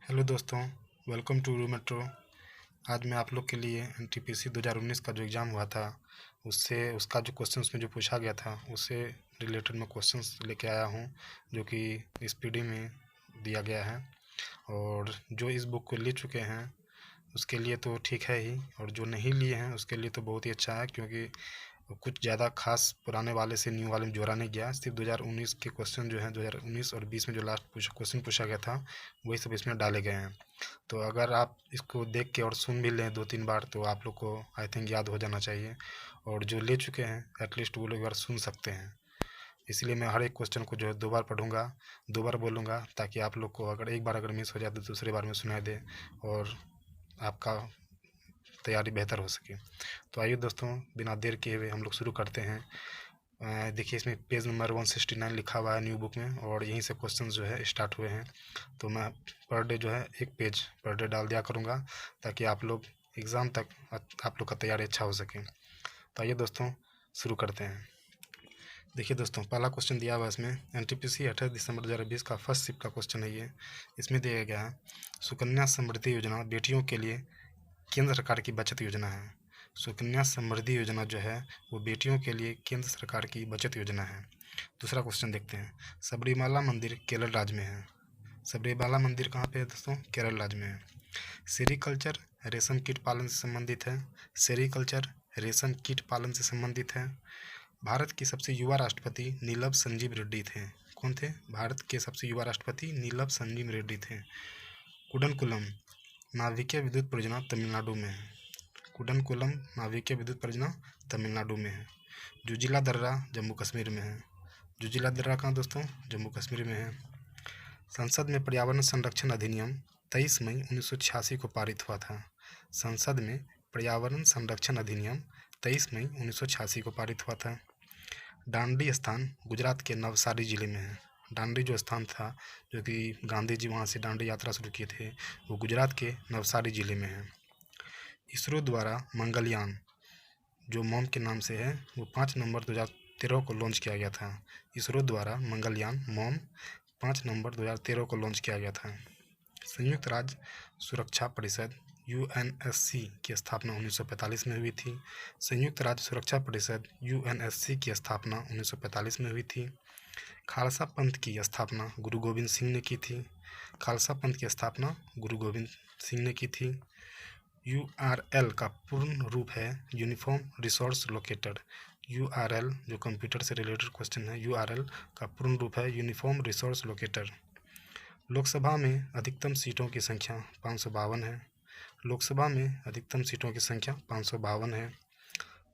Hello दोस्तों, welcome to रू metro. आज मैं आप लोग के लिए एनटीपीसी 2019 का जो एग्ज़ाम हुआ था उसका जो क्वेश्चन उसमें जो पूछा गया था उससे रिलेटेड मैं क्वेश्चंस लेके आया हूँ, जो कि इस पीडी में दिया गया है। और जो इस बुक को ले चुके हैं उसके लिए तो ठीक है ही, और जो नहीं लिए हैं उसके लिए तो बहुत ही अच्छा है, क्योंकि कुछ ज़्यादा खास पुराने वाले से न्यू वाले में जोड़ा नहीं गया। सिर्फ 2019 के क्वेश्चन जो हैं 2019 और 20 में जो लास्ट क्वेश्चन पूछा गया था वही सब इसमें डाले गए हैं। तो अगर आप इसको देख के और सुन भी लें 2-3 बार तो आप लोग को आई थिंक याद हो जाना चाहिए। और जो ले चुके हैं एटलीस्ट वो लोग एक बार सुन सकते हैं। इसलिए मैं हर एक क्वेश्चन को जो है 2 बार पढ़ूंगा, 2 बार बोलूँगा, ताकि आप लोग को अगर एक बार अगर मिस हो जाए तो दूसरे बार में सुनाई दे और आपका तैयारी बेहतर हो सके। तो आइए दोस्तों, बिना देर किए हुए हम लोग शुरू करते हैं। देखिए इसमें पेज नंबर 169 लिखा हुआ है न्यू बुक में, और यहीं से क्वेश्चन जो है स्टार्ट हुए हैं। तो मैं पर डे जो है एक पेज पर डे डाल दिया करूँगा, ताकि आप लोग एग्ज़ाम तक आप लोग का तैयारी अच्छा हो सके। तो आइए दोस्तों शुरू करते हैं। देखिए दोस्तों, पहला क्वेश्चन दिया हुआ है इसमें, एनटीपीसी 28 दिसंबर 2020 का फर्स्ट शिफ्ट का क्वेश्चन है ये। इसमें दिया गया है, सुकन्या समृद्धि योजना बेटियों के लिए केंद्र सरकार की बचत योजना है। सुकन्या समृद्धि योजना जो है वो बेटियों के लिए केंद्र सरकार की बचत योजना है। दूसरा क्वेश्चन देखते हैं, सबरीमाला मंदिर केरल राज्य में है। सबरीमाला मंदिर कहाँ पे है दोस्तों? केरल राज्य में है। सेरीकल्चर रेशम कीट पालन से संबंधित है। सेरीकल्चर रेशम कीट पालन से संबंधित है। भारत के सबसे युवा राष्ट्रपति नीलम संजीव रेड्डी थे। कौन थे? भारत के सबसे युवा राष्ट्रपति नीलम संजीव रेड्डी थे। कुडनकुलम नाभिकीय विद्युत परियोजना तमिलनाडु में है। कुडनकुलम नाभिकीय विद्युत परियोजना तमिलनाडु में है। जुजिला दर्रा जम्मू कश्मीर में है। जुजिला दर्रा कहाँ दोस्तों? जम्मू कश्मीर में है। संसद में पर्यावरण संरक्षण अधिनियम 23 मई 1986 को पारित हुआ था। संसद में पर्यावरण संरक्षण अधिनियम 23 मई 1986 को पारित हुआ था। डांडी स्थान गुजरात के नवसारी जिले में है। डांडी जो स्थान था, जो कि गांधी जी वहाँ से डांडी यात्रा शुरू किए थे, वो गुजरात के नवसारी जिले में है। इसरो द्वारा मंगलयान जो मॉम के नाम से है वो 5 नवंबर 2013 को लॉन्च किया गया था। इसरो द्वारा मंगलयान मॉम 5 नवंबर 2013 को लॉन्च किया गया था। संयुक्त राज्य सुरक्षा परिषद यूएनएससी की स्थापना 1945 में हुई थी। संयुक्त राज्य सुरक्षा परिषद यूएनएससी की स्थापना 1945 में हुई थी। खालसा पंथ की स्थापना गुरु गोविंद सिंह ने की थी। खालसा पंथ की स्थापना गुरु गोविंद सिंह ने की थी। यूआरएल का पूर्ण रूप है यूनिफॉर्म रिसोर्स लोकेटर। यूआरएल जो कंप्यूटर से रिलेटेड क्वेश्चन है, यूआरएल का पूर्ण रूप है यूनिफॉर्म रिसोर्स लोकेटर। लोकसभा में अधिकतम सीटों की संख्या 552 है। लोकसभा में अधिकतम सीटों की संख्या 552 है।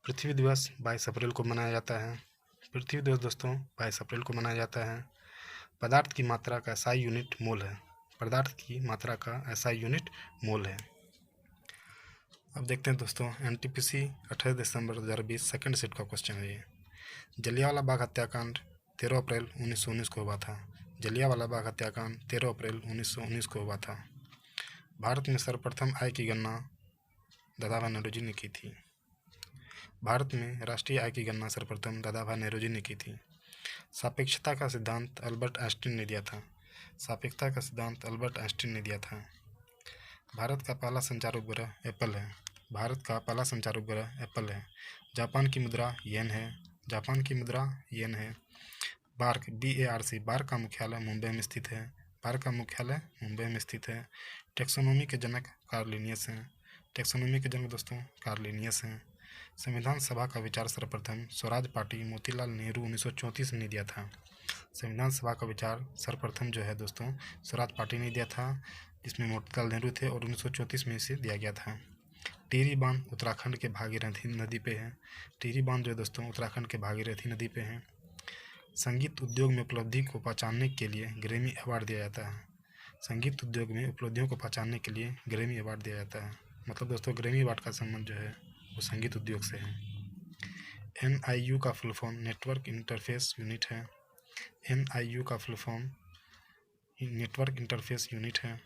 पृथ्वी दिवस 22 अप्रैल को मनाया जाता है। पृथ्वी दिवस दोस्तों 22 अप्रैल को मनाया जाता है। पदार्थ की मात्रा का एसआई यूनिट मोल है। पदार्थ की मात्रा का एसआई यूनिट मोल है। अब देखते हैं दोस्तों, एनटीपीसी 28 दिसंबर 2020 सेकंड शिफ्ट का क्वेश्चन है ये। जलियांवाला बाग हत्याकांड 13 अप्रैल 1919 को हुआ था। जलियांवाला बाग हत्याकांड 13 अप्रैल 1919 को हुआ था। भारत में सर्वप्रथम आय की गणना दादाभाई नौरोजी ने की थी। भारत में राष्ट्रीय आय की गणना सर्वप्रथम दादाभाई नौरोजी ने की थी। सापेक्षता का सिद्धांत अल्बर्ट आइंस्टीन ने दिया था। सापेक्षता का सिद्धांत अल्बर्ट आइंस्टीन ने दिया था। भारत का पहला संचार उपग्रह एप्पल है। भारत का पहला संचार उपग्रह एप्पल है। जापान की मुद्रा येन है। जापान की मुद्रा येन है। बार्क BARC बार्क का मुख्यालय मुंबई में स्थित है। बार्क का मुख्यालय मुंबई में स्थित है। टेक्सोनोमी के जनक कार्ल लिनियस हैं। टेक्सोनोमी के जनक दोस्तों कार्ल लिनियस हैं। संविधान सभा का विचार सर्वप्रथम स्वराज पार्टी मोतीलाल नेहरू 1934 ने दिया था। संविधान सभा का विचार सर्वप्रथम जो है दोस्तों स्वराज पार्टी ने दिया था, जिसमें मोतीलाल नेहरू थे, और 1934 में इसे दिया गया था। टिहरी बांध उत्तराखंड के भागीरथी नदी पे है। टिहरी बांध जो है दोस्तों उत्तराखंड के भागीरथी नदी पे है। संगीत उद्योग में उपलब्धि को पहचानने के लिए ग्रैमी अवार्ड दिया जाता है। संगीत उद्योग में उपलब्धियों को पहचानने के लिए ग्रैमी अवार्ड दिया जाता है। मतलब दोस्तों ग्रैमी अवार्ड का संबंध जो है वो संगीत उद्योग से है। NIU का full form network interface unit है। NIU का full form network interface unit है।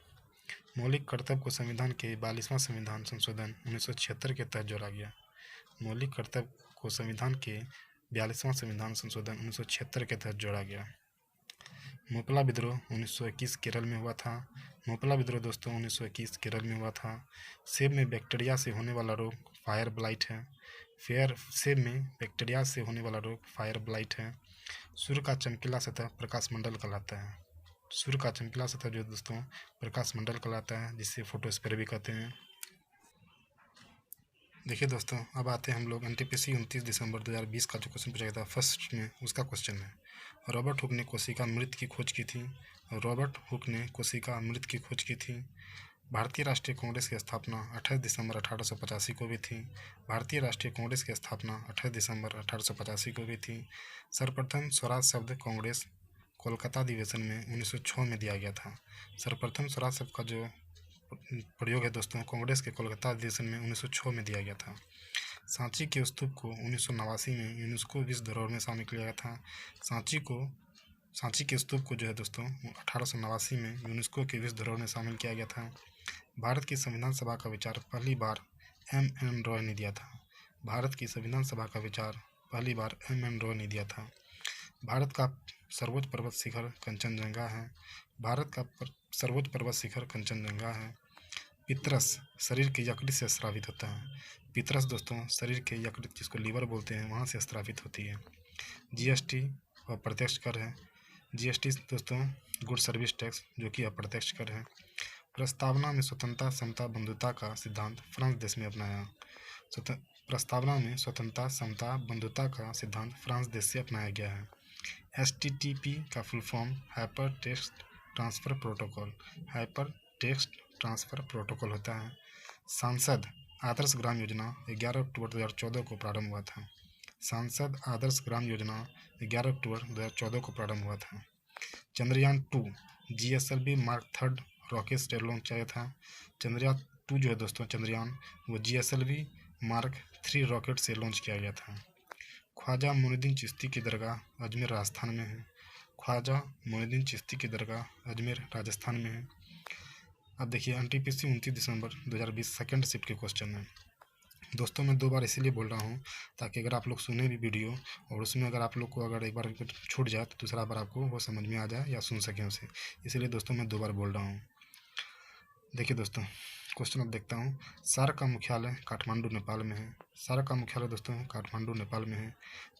मौलिक कर्तव्य को संविधान के 42वां संविधान संशोधन 1976 के तहत जोड़ा गया। मौलिक कर्तव्य को संविधान के 42वां संविधान संशोधन 1976 के तहत जोड़ा गया। मोपला विद्रोह 1921 केरल में हुआ था। मोपला विद्रोह दोस्तों 1921 केरल में हुआ था। सेब में बैक्टीरिया से होने वाला रोग फायर ब्लाइट है। सेब में बैक्टीरिया से होने वाला रोग फायर ब्लाइट है। सूर्य का चमकीला सतह प्रकाश मंडल कहलाता है। सूर्य का चमकीला सतह जो दोस्तों प्रकाश मंडल कहलाता है, जिससे फोटोस्फीयर भी कहते हैं। देखिए दोस्तों, अब आते हैं हम लोग एनटीपीसी 29 दिसंबर 2020 का जो क्वेश्चन पूछा गया था फर्स्ट में, उसका क्वेश्चन है रॉबर्ट हुक ने कोशिका मृत की खोज की थी। रॉबर्ट हुक ने कोशिका मृत की खोज की थी। भारतीय राष्ट्रीय कांग्रेस की स्थापना 28 दिसंबर 1885 को भी थी। भारतीय राष्ट्रीय कांग्रेस की स्थापना 28 दिसंबर 1885 को भी थी। सर्वप्रथम स्वराज शब्द कांग्रेस कोलकाता अधिवेशन में 1906 में दिया गया था। सर्वप्रथम स्वराज शब्द का जो प्रयोग है दोस्तों कांग्रेस के कोलकाता अधिवेशन में 1906 में दिया गया था। सांची के स्तूप को 1989 में यूनेस्को विश्व धरोहर में शामिल किया गया था। सांची के स्तूप को जो है दोस्तों 1889 में यूनेस्को के विश्व धरोहर में शामिल किया गया था। भारत की संविधान सभा का विचार पहली बार एम रॉय ने दिया था। भारत की संविधान सभा का विचार पहली बार एम रॉय ने दिया था। भारत का सर्वोच्च पर्वत शिखर कंचनजंगा है। भारत का सर्वोच्च पर्वत शिखर कंचनजंगा है। पितरस शरीर के यकृत से स्रावित होता है। पितरस दोस्तों शरीर के यकृत, जिसको लीवर बोलते हैं, वहाँ से स्रावित होती है। जीएसटी अप्रत्यक्ष कर है। जीएसटी दोस्तों गुड सर्विस टैक्स, जो कि अप्रत्यक्ष कर है। प्रस्तावना में स्वतंत्रता समता बंधुता का सिद्धांत फ्रांस देश में अपनाया। प्रस्तावना में स्वतंत्रता समता बंधुता का सिद्धांत फ्रांस देश से अपनाया गया है। HTTP का full form hyper text transfer protocol, hyper text transfer protocol होता है। सांसद आदर्श ग्राम योजना 11 अक्टूबर 2014 को प्रारंभ हुआ था। सांसद आदर्श ग्राम योजना 11 अक्टूबर 2014 को प्रारंभ हुआ था। चंद्रयान 2 GSLV मार्क 3 रॉकेट से लॉन्च किया था। चंद्रयान 2 जो है दोस्तों चंद्रयान, वो GSLV मार्क 3 रॉकेट से लॉन्च किया गया था। ख्वाजा मोइनुद्दीन चिश्ती की दरगाह अजमेर राजस्थान में है। ख्वाजा मोइनुद्दीन चिश्ती की दरगाह अजमेर राजस्थान में है। अब देखिए एनटीपीसी 29 दिसंबर 2020 सेकंड शिफ्ट के क्वेश्चन है। दोस्तों मैं 2 बार इसीलिए बोल रहा हूँ ताकि अगर आप लोग सुने भी वीडियो और उसमें अगर आप लोग को अगर एक बार छूट जाए तो दूसरा बार आपको वो समझ में आ जाए या सुन सकें उसे, इसीलिए दोस्तों मैं 2 बार बोल रहा हूँ। देखिए दोस्तों क्वेश्चन अब देखता हूँ। सार्क का मुख्यालय काठमांडू नेपाल में है। सार्क का मुख्यालय दोस्तों काठमांडू नेपाल में है।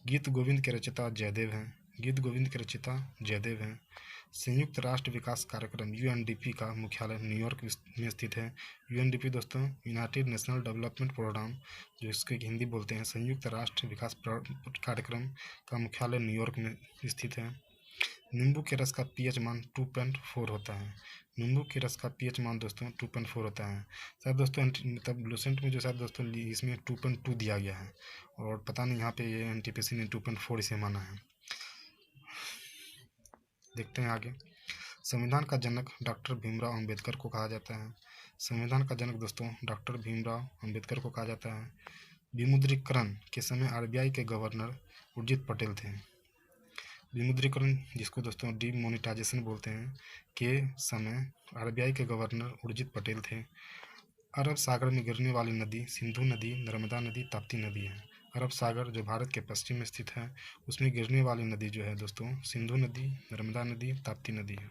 गीत गोविंद के रचयिता जयदेव हैं। गीत गोविंद के रचयिता जयदेव हैं। संयुक्त राष्ट्र विकास कार्यक्रम UNDP का मुख्यालय न्यूयॉर्क में स्थित है। UNDP दोस्तों यूनाइटेड नेशनल डेवलपमेंट प्रोग्राम, जो इसके हिंदी बोलते हैं संयुक्त राष्ट्र विकास कार्यक्रम का मुख्यालय न्यूयॉर्क में स्थित है। नींबू के रस का pH मान 2.4 होता है। नींबू के रस का pH मान दोस्तों 2.4 होता है। शायद दोस्तों मतलब लूसेंट में जो शायद दोस्तों इसमें 2.2 दिया गया है और पता नहीं यहाँ पे ये एनटीपीसी ने 2.4 इसे माना है। देखते हैं आगे। संविधान का जनक डॉक्टर भीमराव अंबेडकर को कहा जाता है। संविधान का जनक दोस्तों डॉक्टर भीमराव अंबेडकर को कहा जाता है। विमुद्रीकरण के समय RBI के गवर्नर उर्जित पटेल थे। विमुद्रीकरण, जिसको दोस्तों डीमोनेटाइजेशन बोलते हैं, के समय RBI के गवर्नर उर्जित पटेल थे। अरब सागर में गिरने वाली नदी सिंधु नदी, नर्मदा नदी, ताप्ती नदी है। अरब सागर जो भारत के पश्चिम में स्थित है, उसमें गिरने वाली नदी जो है दोस्तों सिंधु नदी, नर्मदा नदी, ताप्ती नदी है।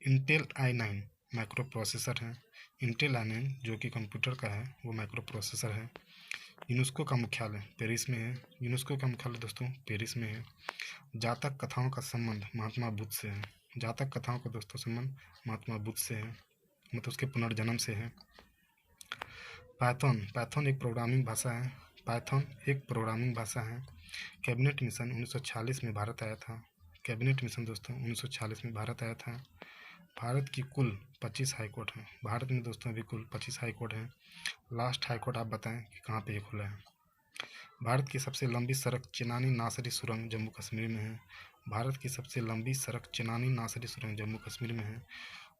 इंटेल i9 माइक्रो प्रोसेसर है। इंटेल i9 जो कि कंप्यूटर का है, वो माइक्रो प्रोसेसर है। यूनेस्को का मुख्यालय पेरिस में है। यूनेस्को का मुख्यालय दोस्तों पेरिस में है। जातक कथाओं का संबंध महात्मा बुद्ध से है। जातक कथाओं का दोस्तों संबंध महात्मा बुद्ध से है, मतलब उसके पुनर्जन्म से है। पाइथन एक प्रोग्रामिंग भाषा है। पाइथन एक प्रोग्रामिंग भाषा है। कैबिनेट मिशन 1946 में भारत आया था। कैबिनेट मिशन दोस्तों 1946 में भारत आया था। भारत की कुल 25 हाईकोर्ट हैं। भारत में दोस्तों अभी कुल 25 हाईकोर्ट हैं। लास्ट हाईकोर्ट आप बताएं कि कहाँ पे ये खुला है। भारत की सबसे लंबी सड़क चेनानी नासरी सुरंग जम्मू कश्मीर में है। भारत की सबसे लंबी सड़क चेनानी नासरी सुरंग जम्मू कश्मीर में है।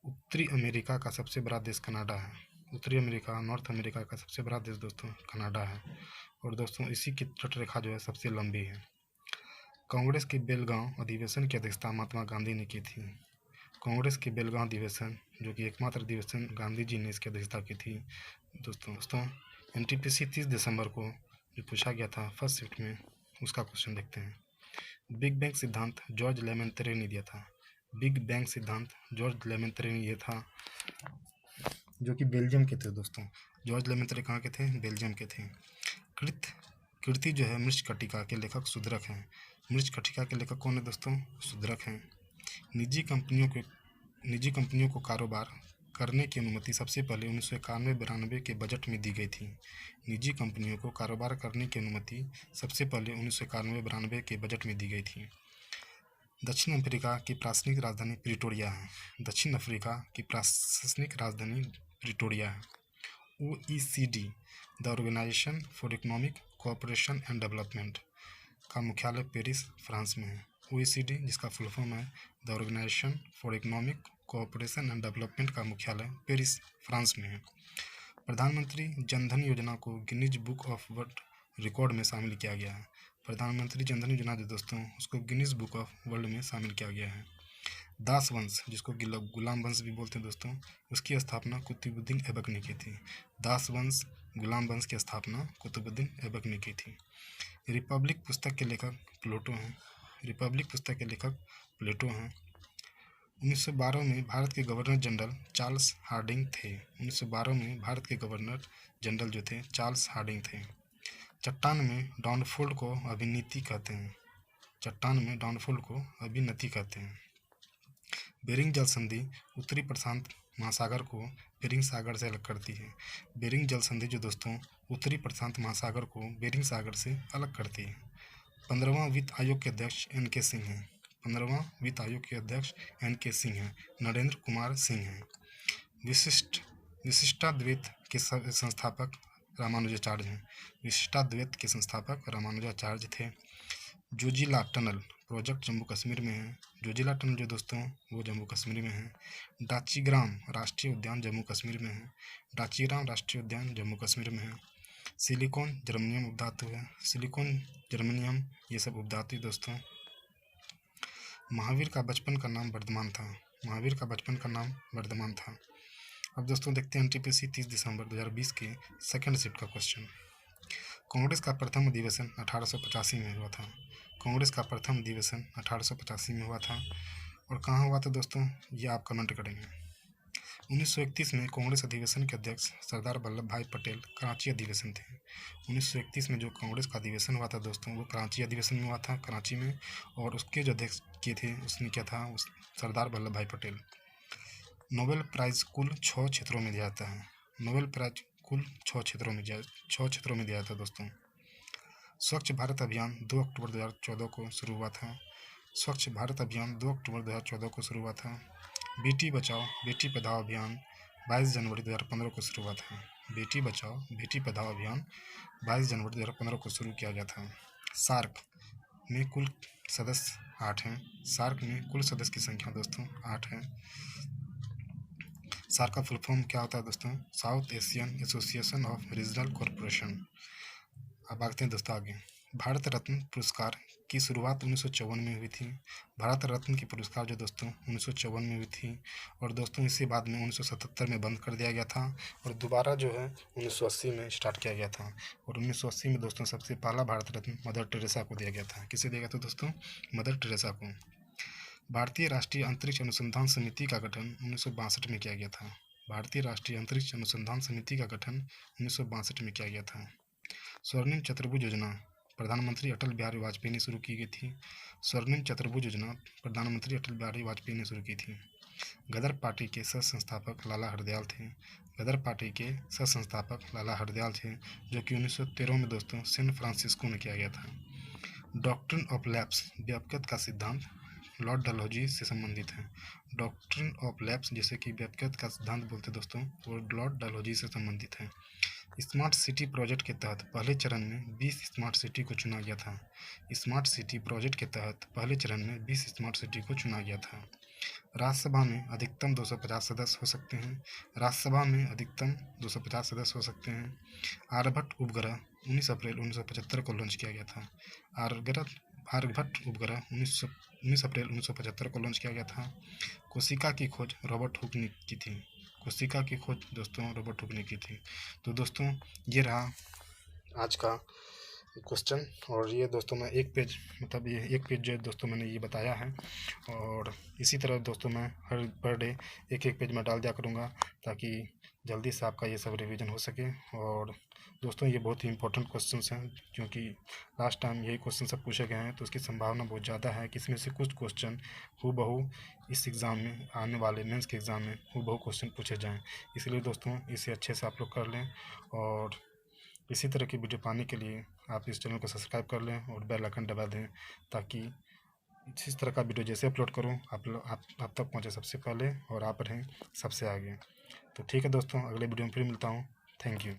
उत्तरी अमेरिका का सबसे बड़ा देश कनाडा है। उत्तरी अमेरिका, नॉर्थ अमेरिका का सबसे बड़ा देश दोस्तों कनाडा है। और दोस्तों इसी की तटरेखा जो है सबसे लंबी है। कांग्रेस के बेलगांव अधिवेशन की अध्यक्षता महात्मा गांधी ने की थी। कांग्रेस के बेलगांव अधिवेशन, जो कि एकमात्र अधिवेशन गांधी जी ने इसकी अध्यक्षता की थी। दोस्तों एनटीपीसी 30 दिसंबर को जो पूछा गया था फर्स्ट शिफ्ट में, उसका क्वेश्चन देखते हैं। बिग बैंग सिद्धांत जॉर्ज लेमेंत्रे ने दिया था। बिग बैंग सिद्धांत जॉर्ज लेमेंत्रे ने ये था, जो कि बेल्जियम के थे दोस्तों। जॉर्ज लेमेंत्रे कहाँ के थे? बेल्जियम के थे। कृति जो है मृच्छकटिका के लेखक सुदरक हैं। मृच्छकटिका के लेखक कौन है दोस्तों? सुदरक हैं। निजी कंपनियों को कारोबार करने की अनुमति सबसे पहले 1991-92 के बजट में दी गई थी। निजी कंपनियों को कारोबार करने की अनुमति सबसे पहले 1991-92 के बजट में दी गई थी। दक्षिण अफ्रीका की प्रशासनिक राजधानी प्रिटोरिया है। दक्षिण अफ्रीका की प्रशासनिक राजधानी प्रिटोरिया है। OECD the organisation for economic cooperation and development का मुख्यालय पेरिस, फ्रांस में है। OECD जिसका फुल फॉर्म है the organisation for economic cooperation and development का मुख्यालय पेरिस, फ्रांस में है। प्रधानमंत्री जनधन योजना को Guinness book of world record में शामिल किया गया है। प्रधानमंत्री जनधन योजना जो दोस्तों, उसको गिनीज बुक ऑफ वर्ल्ड में शामिल किया गया है। दास वंश, जिसको गुलाम वंश भी बोलते हैं दोस्तों, उसकी स्थापना कुतुबुद्दीन ऐबक ने की थी। दास वंश, गुलाम वंश की स्थापना कुतुबुद्दीन ऐबक ने की थी। रिपब्लिक पुस्तक के लेखक प्लेटो हैं। रिपब्लिक पुस्तक के लेखक प्लेटो हैं। 1912 में भारत के गवर्नर जनरल चार्ल्स हार्डिंग थे। 1912 में भारत के गवर्नर जनरल जो थे चार्ल्स हार्डिंग थे। चट्टान में डाउनफॉल को अभिनीति कहते हैं। चट्टान में डाउनफॉल को अभिनति कहते हैं। बेरिंग जल संधि उत्तरी प्रशांत महासागर को बेरिंग सागर से अलग करती है। बेरिंग जल संधि जो दोस्तों उत्तरी प्रशांत महासागर को बेरिंग सागर से अलग करती है। 15वां वित्त आयोग के अध्यक्ष NK सिंह हैं। 15वां वित्त आयोग के अध्यक्ष NK सिंह हैं। नरेंद्र कुमार सिंह हैं। विशिष्टाद्वैत के संस्थापक रामानुजाचार्य हैं। विशिष्टाद्वैत के संस्थापक रामानुजाचार्य थे। जोजिला टनल प्रोजेक्ट जम्मू कश्मीर में है। जोजिला टनल जो दोस्तों वो जम्मू कश्मीर में है। डाचीग्राम राष्ट्रीय उद्यान जम्मू कश्मीर में है। डाचीग्राम राष्ट्रीय उद्यान जम्मू कश्मीर में है। सिलिकॉन जर्मनियम उपधातु है। सिलिकॉन जर्मनियम ये सब उपधातु दोस्तों। महावीर का बचपन का नाम वर्धमान था। महावीर का बचपन का नाम वर्धमान था। अब दोस्तों देखते हैं NTPC 30 दिसंबर 2020 के सेकंड शिफ्ट का क्वेश्चन। कांग्रेस का प्रथम अधिवेशन 1885 में हुआ था। कांग्रेस का प्रथम अधिवेशन 1885 में हुआ था। और कहाँ हुआ था दोस्तों, ये आप कमेंट करेंगे। 1931 में कांग्रेस अधिवेशन के अध्यक्ष सरदार वल्लभ भाई पटेल कराची अधिवेशन थे। 1931 में जो कांग्रेस का अधिवेशन हुआ था दोस्तों, वो कराची अधिवेशन में हुआ था, कराची में। और उसके जो अध्यक्ष किए थे उसने क्या था, सरदार वल्लभ भाई पटेल। नोबेल प्राइज़ कुल 6 क्षेत्रों में दिया जाता है। नोबेल प्राइज़ कुल 6 क्षेत्रों में दिया जाता है दोस्तों। स्वच्छ भारत अभियान 2 अक्टूबर 2014 को शुरू हुआ था। स्वच्छ भारत अभियान 2 अक्टूबर 2014 को शुरू हुआ था। बेटी बचाओ बेटी पढ़ाओ अभियान 22 जनवरी 2015 को शुरू हुआ था। बेटी बचाओ बेटी पढ़ाओ अभियान 22 जनवरी 2015 को शुरू किया गया था। सार्क में कुल सदस्य 8 हैं। सार्क में कुल सदस्य की संख्या दोस्तों 8 है। सार्क का फुल फॉर्म क्या होता है दोस्तों? South Asian association of regional corporation. अब आते हैं दोस्तों आगे। भारत रत्न पुरस्कार की शुरुआत 1954 में हुई थी। भारत रत्न की पुरस्कार जो दोस्तों 1954 में हुई थी। और दोस्तों इसी बाद में 1977 में बंद कर दिया गया था और दोबारा जो है 1980 में स्टार्ट किया गया था। और 1980 में दोस्तों सबसे पहला भारत रत्न मदर टेरेसा को दिया गया था। किसे दिया गया था दोस्तों? मदर टेरेसा को। भारतीय राष्ट्रीय अंतरिक्ष अनुसंधान समिति का गठन 1962 में किया गया था। भारतीय राष्ट्रीय अंतरिक्ष अनुसंधान समिति का गठन 1962 में किया गया था। स्वर्णिम चतुर्भुज योजना प्रधानमंत्री अटल बिहारी वाजपेयी ने शुरू की गई थी। स्वर्णिम चतुर्भुज योजना प्रधानमंत्री अटल बिहारी वाजपेयी ने शुरू की थी। गदर पार्टी के सह संस्थापक लाला हरदयाल थे। गदर पार्टी के सह संस्थापक लाला हरदयाल थे, जो कि 1913 में दोस्तों सैन फ्रांसिस्को में किया गया था। डॉक्ट्रिन ऑफ लैप्स व्यापकता का सिद्धांत लॉर्ड डलहौजी से संबंधित है। डॉक्ट्रिन ऑफ लैप्स जैसे कि व्यापकता का सिद्धांत बोलते दोस्तों, वो लॉर्ड डलहौजी से संबंधित है। स्मार्ट सिटी प्रोजेक्ट के तहत पहले चरण में 20 स्मार्ट सिटी को चुना गया था। स्मार्ट सिटी प्रोजेक्ट के तहत पहले चरण में 20 स्मार्ट सिटी को चुना गया था। राज्यसभा में अधिकतम 250 सदस्य हो सकते हैं। राज्यसभा में अधिकतम 250 सदस्य हो सकते हैं। आर्यभट्ट उपग्रह 19 अप्रैल 1975 को लॉन्च किया गया था। आर्यभट्ट उपग्रह 19 अप्रैल 1975 को लॉन्च किया गया था। कोशिका की खोज रॉबर्ट हुक ने की थी। कोशिका की खोज दोस्तों रॉबर्ट हुक ने की थी। तो दोस्तों ये रहा आज का क्वेश्चन। और ये दोस्तों मैं एक पेज, मतलब ये एक पेज जो है दोस्तों मैंने ये बताया है, और इसी तरह दोस्तों मैं हर पर डे एक एक पेज में डाल दिया करूँगा, ताकि जल्दी से आपका ये सब रिवीजन हो सके। और दोस्तों ये बहुत ही इंपॉर्टेंट क्वेश्चंस हैं, क्योंकि लास्ट टाइम यही क्वेश्चन सब पूछे गए हैं, तो उसकी संभावना बहुत ज़्यादा है कि इसमें से कुछ क्वेश्चन हूबहू इस एग्ज़ाम में आने वाले मेंस के एग्ज़ाम में हूबहू क्वेश्चन पूछे जाएँ। इसलिए दोस्तों इसे अच्छे से आप लोग कर लें, और इसी तरह की वीडियो पाने के लिए आप इस चैनल को सब्सक्राइब कर लें और बेल आइकन दबा दें, ताकि इस तरह का वीडियो जैसे अपलोड करूं आप तक पहुंचे सबसे पहले, और आप रहें सबसे आगे। तो ठीक है दोस्तों, अगले वीडियो में फिर मिलता हूं। Thank you.